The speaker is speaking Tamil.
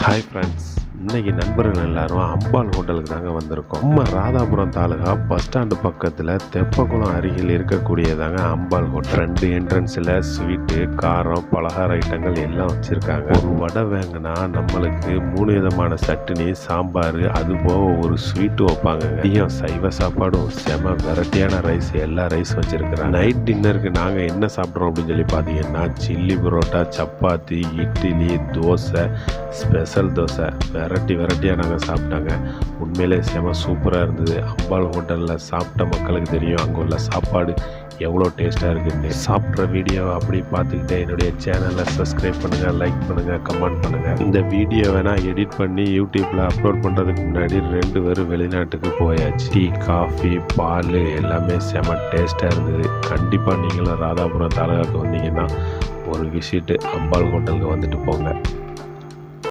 ஹாய் ஃப்ரெண்ட்ஸ், இன்றைக்கி நண்பர்கள் எல்லாரும் அம்பாள் ஹோட்டலுக்கு தாங்க வந்திருக்கோம். நம்ம ராதாபுரம் தாலுகா பஸ் ஸ்டாண்டு பக்கத்தில் தெப்பக்குளம் அருகில் இருக்கக்கூடியதாங்க அம்பாள் ஹோட்டல். 2 என்ட்ரன்ஸில் ஸ்வீட்டு, காரம், பலகார ஐட்டங்கள் எல்லாம் வச்சுருக்காங்க. ஒரு வடை வாங்கினா நம்மளுக்கு 3 விதமான சட்னி, சாம்பார், அதுபோக ஒரு ஸ்வீட்டு வைப்பாங்க. இதையும் சைவ சாப்பாடும் செம வெரைட்டியான ரைஸ், எல்லா ரைஸ் வச்சுருக்குறாங்க. நைட் டின்னருக்கு நாங்கள் என்ன சாப்பிட்றோம் அப்படின்னு சொல்லி பார்த்தீங்கன்னா, சில்லி பரோட்டா, சப்பாத்தி, இட்லி, தோசை, ஸ்பெஷல் தோசை, வெரைட்டியாக நாங்கள் சாப்பிட்டாங்க. உண்மையிலே செம சூப்பராக இருந்தது. அம்பாள் ஹோட்டலில் சாப்பிட்ட மக்களுக்கு தெரியும் அங்கே உள்ள சாப்பாடு எவ்வளோ டேஸ்ட்டாக இருக்குதுன்னு. சாப்பிட்ற வீடியோவை அப்படி பார்த்துக்கிட்டே என்னுடைய சேனலை சப்ஸ்கிரைப் பண்ணுங்கள், லைக் பண்ணுங்கள், கமெண்ட் பண்ணுங்கள். இந்த வீடியோவை நான் எடிட் பண்ணி யூடியூப்பில் அப்லோட் பண்ணுறதுக்கு முன்னாடி 2 பேரும் வெளிநாட்டுக்கு போயாச்சு. டீ, காஃபி, பால் எல்லாமே செம டேஸ்ட்டாக இருந்தது. கண்டிப்பாக நீங்களும் ராதாபுரம் தாலுகாவுக்கு வந்தீங்கன்னா ஒரு விசிட்டு அம்பாள் ஹோட்டலுக்கு வந்துட்டு போங்க.